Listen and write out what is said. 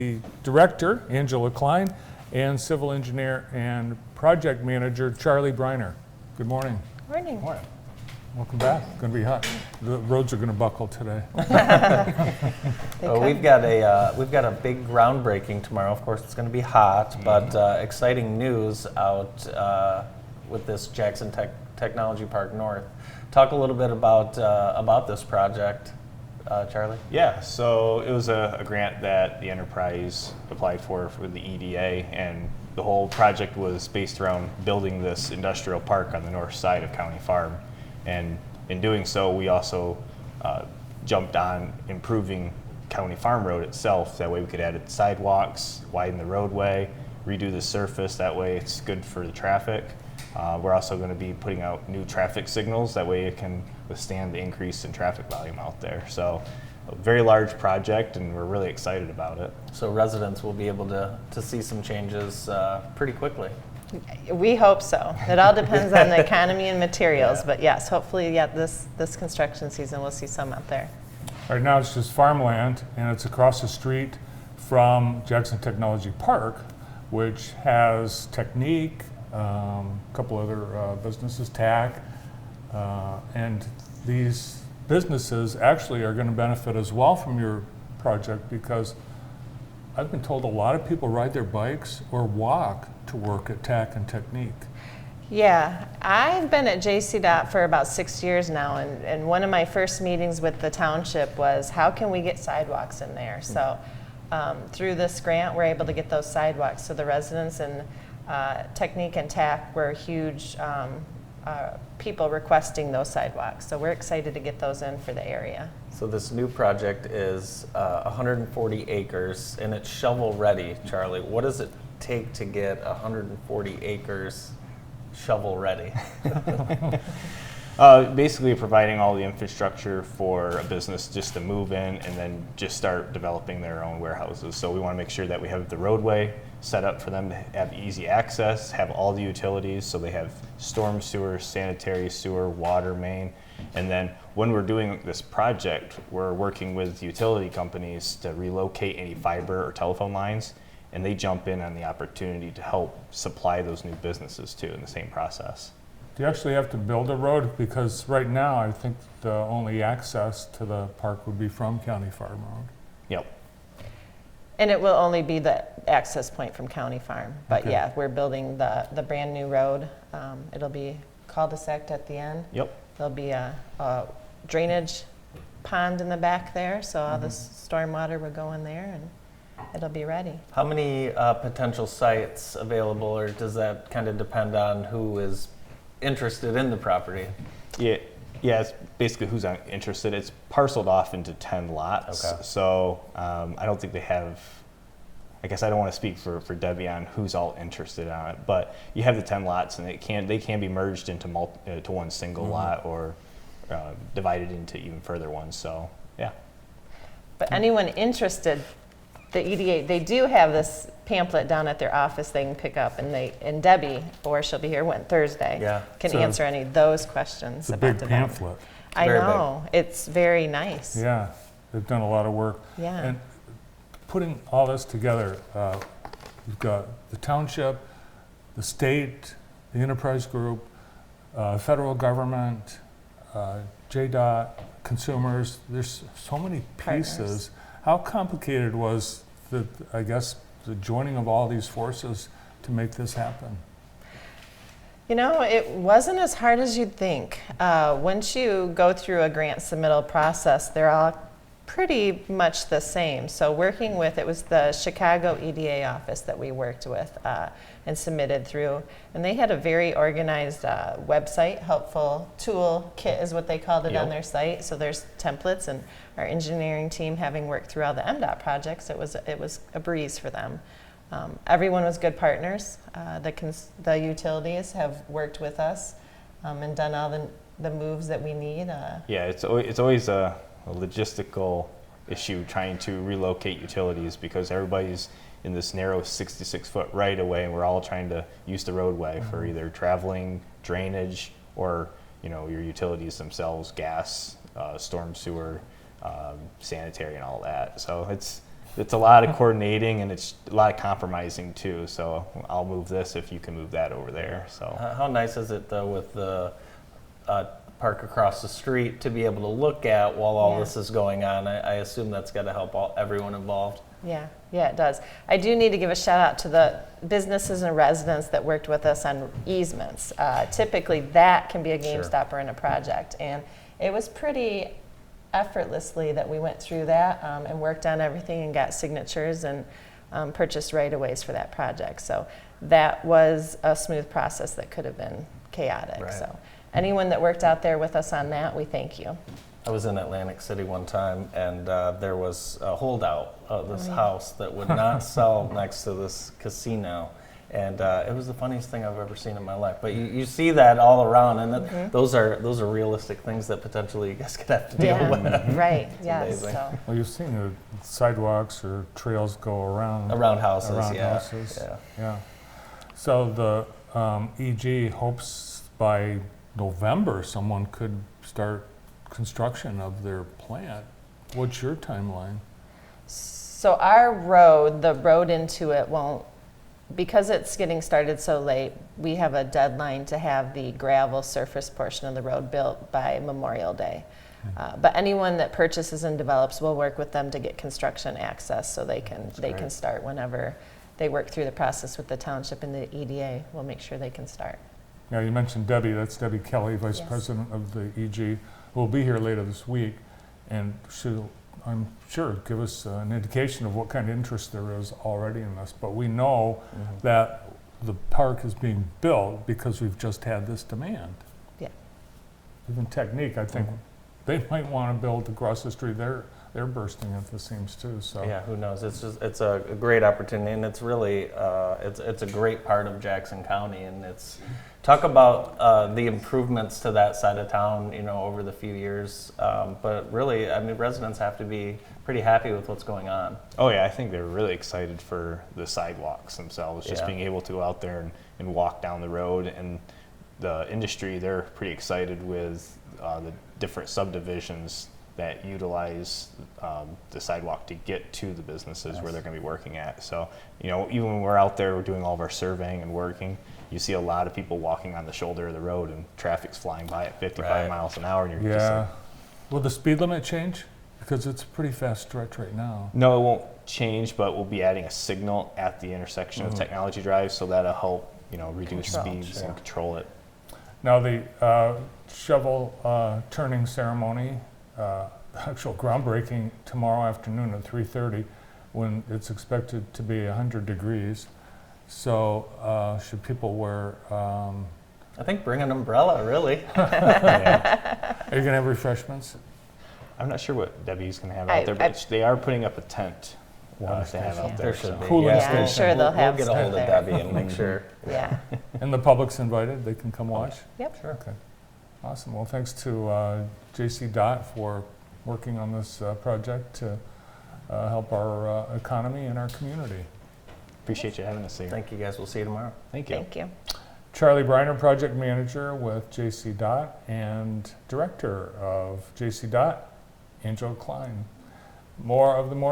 The director, Angela Kline, and civil engineer and project manager, Charlie Briner. Good morning. Morning. Morning. Welcome back. It's going to be hot. The roads are going to buckle today. Well, we've got a big groundbreaking tomorrow. Of course, it's going to be hot, but exciting news out with this Jackson Technology Park North. Talk a little bit about this project, Charlie. Yeah, so it was a grant that the enterprise applied for the EDA, and the whole project was based around building this industrial park on the north side of County Farm. And in doing so, we also jumped on improving County Farm Road itself. That way we could add sidewalks, widen the roadway, redo the surface. That way it's good for the traffic. We're also going to be putting out new traffic signals. That way it can withstand the increase in traffic volume out there. So a very large project, and we're really excited about it. So residents will be able to see some changes pretty quickly. We hope so. It all depends on the economy and materials, but yes, hopefully, this construction season we'll see some out there. Right now it's just farmland, and it's across the street from Jackson Technology Park, which has Technique, a couple other businesses, TAC, and these businesses actually are going to benefit as well from your project, because I've been told a lot of people ride their bikes or walk to work at TAC and Technique. Yeah, I've been at JCDOT for about 6 years now, and one of my first meetings with the township was, how can we get sidewalks in there? So through this grant, we're able to get those sidewalks. So the residents and Technique and TAC were huge people requesting those sidewalks. So we're excited to get those in for the area. So this new project is 140 acres, and it's shovel ready. Charlie, what does it take to get 140 acres shovel ready? Basically providing all the infrastructure for a business just to move in and then just start developing their own warehouses. So we want to make sure that we have the roadway set up for them to have easy access, have all the utilities, so they have storm sewer, sanitary sewer, water main. And then when we're doing this project, we're working with utility companies to relocate any fiber or telephone lines, and they jump in on the opportunity to help supply those new businesses too in the same process. Do you actually have to build a road? Because right now I think the only access to the park would be from County Farm Road. Yep. And it will only be the access point from County Farm. But Okay. yeah, we're building the brand new road. It'll be cul-de-sac at the end. Yep. There'll be a drainage pond in the back there, so all the stormwater will go in there, and it'll be ready. How many potential sites available, or does that kind of depend on who is interested in the property? Yeah, it's basically who's interested. It's parceled off into 10 lots. Okay. So I don't think they have, I guess I don't want to speak for Debbie on who's all interested on it, but you have the 10 lots, and they can be merged into to one single lot, or divided into even further ones. So yeah. But anyone interested, the EDA, they do have this pamphlet down at their office they can pick up, and Debbie, or she'll be here Thursday, can answer any of those questions. It's a about big the pamphlet. I Very know, it's very nice. Yeah, they've done a lot of work. Yeah. And putting all this together, we've got the township, the state, the enterprise group, federal government, JDOT, consumers. There's so many pieces. Partners. How complicated was the joining of all these forces to make this happen? You know, it wasn't as hard as you'd think. Once you go through a grant submittal process, they're all pretty much the same. So working with, it was the Chicago EDA office that we worked with and submitted through. And they had a very organized website, helpful tool kit is what they called it on their site. So there's templates, and our engineering team, having worked through all the MDOT projects, it was a breeze for them. Everyone was good partners. The utilities have worked with us and done all the moves that we need. Yeah, it's always a logistical issue trying to relocate utilities, because everybody's in this narrow 66-foot right of way, and we're all trying to use the roadway for either traveling, drainage, or your utilities themselves, gas, storm sewer, sanitary, and all that. So it's it's a lot of coordinating and it's a lot of compromising too. So I'll move this if you can move that over there. So How nice is it though with the park across the street to be able to look at while all Yeah. this is going on? I assume that's got to help everyone involved. Yeah, it does. I do need to give a shout out to the businesses and residents that worked with us on easements. Typically, that can be a game Sure. stopper in a project, and it was pretty effortlessly that we went through that and worked on everything and got signatures and purchased right-of-ways for that project. So that was a smooth process that could have been chaotic. Right. So anyone that worked out there with us on that, we thank you. I was in Atlantic City one time, and there was a holdout of this house that would not sell next to this casino. And it was the funniest thing I've ever seen in my life. But you see that all around, and those are realistic things that potentially you guys could have to deal with. Right, yes. amazing. So. Well, you've seen the sidewalks or trails go around. Around houses, Around yeah. houses. Yeah. Yeah. So the EG hopes by November someone could start construction of their plant. What's your timeline? So our road, the road into it won't, because it's getting started so late, we have a deadline to have the gravel surface portion of the road built by Memorial Day. But anyone that purchases and develops, we'll work with them to get construction access so they can great. start whenever they work through the process with the township and the EDA. We'll make sure they can start. Now, you mentioned Debbie, that's Debbie Kelly, Vice Yes. President of the EG, who will be here later this week, and she'll, I'm sure, give us an indication of what kind of interest there is already in this. But we know that the park is being built because we've just had this demand. Yeah. Even Technique, I think, they might want to build across the street. They're bursting at the seams too. So Yeah, who knows? It's a great opportunity, and it's really it's a great part of Jackson County, and it's talk about the improvements to that side of town, over the few years. But really, I mean, residents have to be pretty happy with what's going on. oh yeah, I think they're really excited for the sidewalks themselves, just Yeah. being able to go out there and walk down the road. And the industry, they're pretty excited with the different subdivisions that utilize the sidewalk to get to the businesses where they're going to be working at. So, even when we're out there, we're doing all of our surveying and working, you see a lot of people walking on the shoulder of the road and traffic's flying by at 55 Right. miles an hour. And you're just yeah. like, Will the speed limit change? Because it's a pretty fast stretch right now. no, it won't change, but we'll be adding a signal at the intersection of Technology Drive, so that'll help, reduce Control, speeds sure. and control it. Now, the shovel turning ceremony, actual groundbreaking tomorrow afternoon at 3:30, when it's expected to be 100 degrees. So should people wear, I think bring an umbrella, really. Yeah. are you going to have refreshments? I'm not sure what Debbie's going to have I- out there, but they are putting up a tent Water to have station. out There there. should so. be. Cooling Yeah, I'm station. sure they'll have We'll get a hold of stuff there. Debbie and make sure. Yeah. And the public's invited, they can come watch? Yep. Sure. Okay, awesome. Well, thanks to JCDOT for working on this project to help our economy and our community. Appreciate you having us here. Thank you, guys. We'll see you tomorrow. Thank you. Thank you. Charlie Briner, Project Manager with JCDOT, and Director of JCDOT, Angela Kline. More of the morning